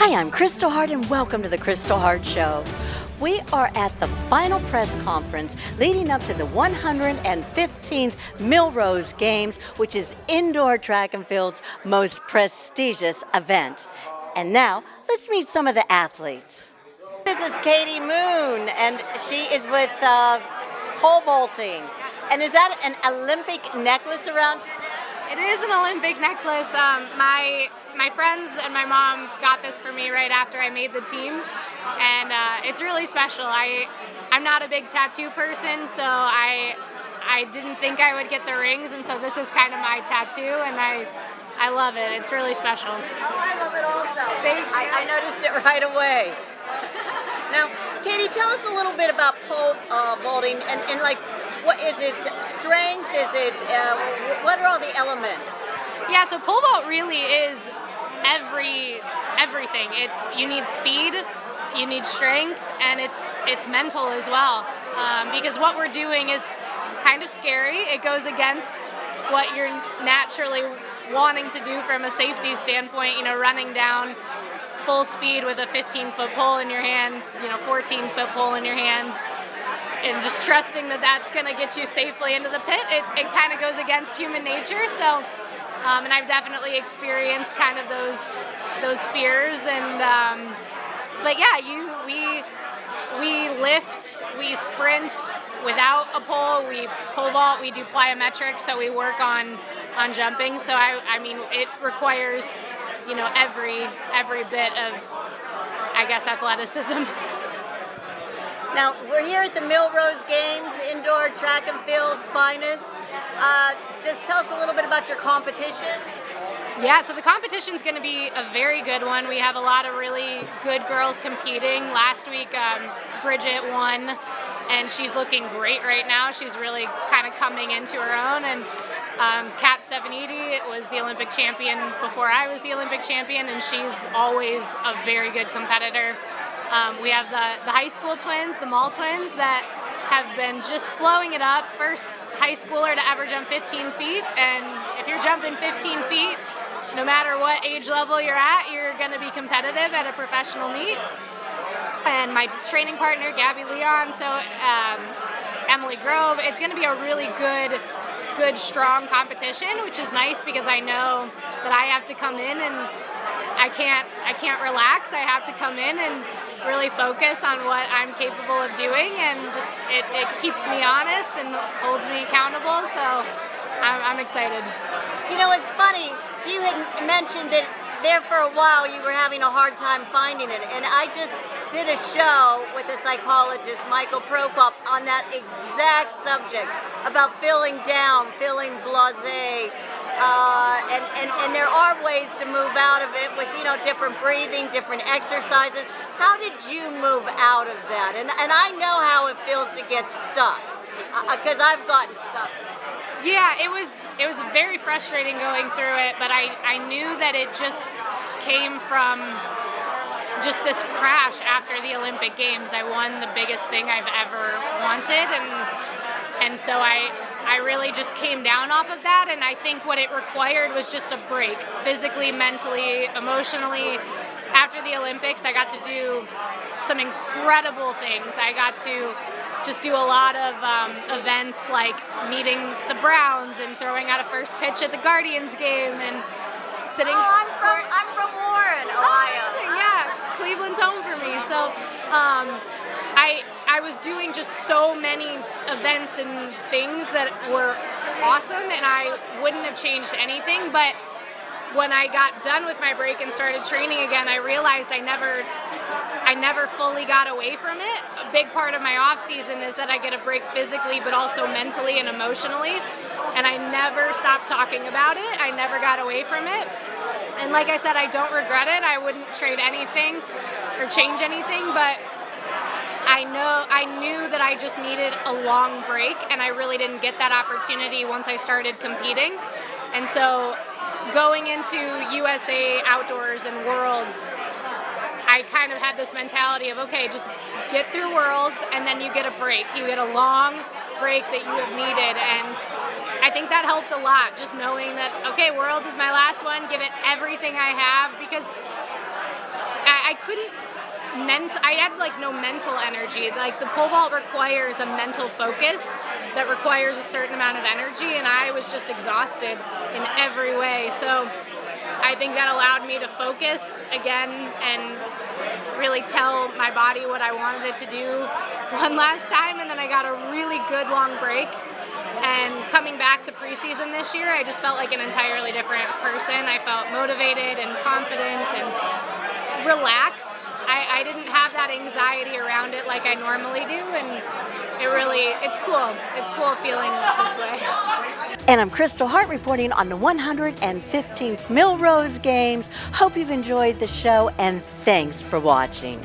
Hi, I'm Kristal Hart and welcome to the Kristal Hart Show. We are at the final press conference leading up to the 115th Millrose Games, which is indoor track and field's most prestigious event. And now, let's meet some of the athletes. This is Katie Moon, and she is with pole vaulting. And is that an Olympic necklace around you? It is an Olympic necklace. My friends and my mom got this for me right after I made the team, and it's really special. I'm not a big tattoo person, so I didn't think I would get the rings, and so this is kind of my tattoo, and I love it. It's really special. Oh, I love it also. I noticed it right away. Now, Katie, tell us a little bit about pole vaulting and like, what is it? Strength? Is it? What are all the elements? Yeah, so pole vault really is everything. You need speed, you need strength, and it's mental as well. Because what we're doing is kind of scary. It goes against what you're naturally wanting to do from a safety standpoint. You know, running down full speed with a 15-foot pole in your hand, 14-foot pole in your hands, and just trusting that that's going to get you safely into the pit. It kind of goes against human nature. So, and I've definitely experienced kind of those fears. And but yeah, we lift, we sprint without a pole, we pole vault, we do plyometrics, so we work on jumping. So I mean, it requires every bit of, I guess, athleticism. Now, we're here at the Millrose Games, indoor track and field's finest. Just tell us a little bit about your competition. Yeah, so the competition's going to be a very good one. We have a lot of really good girls competing. Last week, Bridget won, and she's looking great right now. She's really kind of coming into her own. And Kat Stefanidi was the Olympic champion before I was the Olympic champion, and she's always a very good competitor. We have the high school twins, the Mall twins, that have been just blowing it up. First high schooler to ever jump 15 feet, and if you're jumping 15 feet, no matter what age level you're at, you're going to be competitive at a professional meet. And my training partner, Gabby Leon, so Emily Grove, it's going to be a really good, strong competition, which is nice because I know that I have to come in and I can't relax. I have to come in and really focus on what I'm capable of doing, and just it keeps me honest and holds me accountable. So I'm excited. You know, it's funny. You had mentioned that there for a while you were having a hard time finding it, and I just did a show with a psychologist, Michael Prokop, on that exact subject about feeling down, feeling blasé. And there are ways to move out of it with, different breathing, different exercises. How did you move out of that? And I know how it feels to get stuck, because I've gotten stuck. Yeah, it was very frustrating going through it, but I knew that it just came from just this crash after the Olympic Games. I won the biggest thing I've ever wanted, and so I really just came down off of that, and I think what it required was just a break, physically, mentally, emotionally. After the Olympics, I got to do some incredible things. I got to just do a lot of events like meeting the Browns and throwing out a first pitch at the Guardians game and sitting. Oh, I'm from Warren, Ohio. Yeah, Cleveland's home for me. So I was doing just so many events and things that were awesome, and I wouldn't have changed anything. But when I got done with my break and started training again, I realized I never fully got away from it. A big part of my off season is that I get a break physically, but also mentally and emotionally. And I never stopped talking about it. I never got away from it. And like I said, I don't regret it. I wouldn't trade anything or change anything, but I knew that I just needed a long break, and I really didn't get that opportunity once I started competing. And so going into USA Outdoors and Worlds, I kind of had this mentality of, okay, just get through Worlds and then you get a break. You get a long break that you have needed, and I think that helped a lot, just knowing that, okay, Worlds is my last one, give it everything I have, because I couldn't I had like no mental energy. Like the pole vault requires a mental focus that requires a certain amount of energy, and I was just exhausted in every way. So I think that allowed me to focus again and really tell my body what I wanted it to do one last time, and then I got a really good long break. And coming back to preseason this year, I just felt like an entirely different person. I felt motivated and confident and relaxed. I didn't have that anxiety around it like I normally do, and it's cool. It's cool feeling this way. And I'm Kristal Hart reporting on the 115th Millrose Games. Hope you've enjoyed the show, and thanks for watching.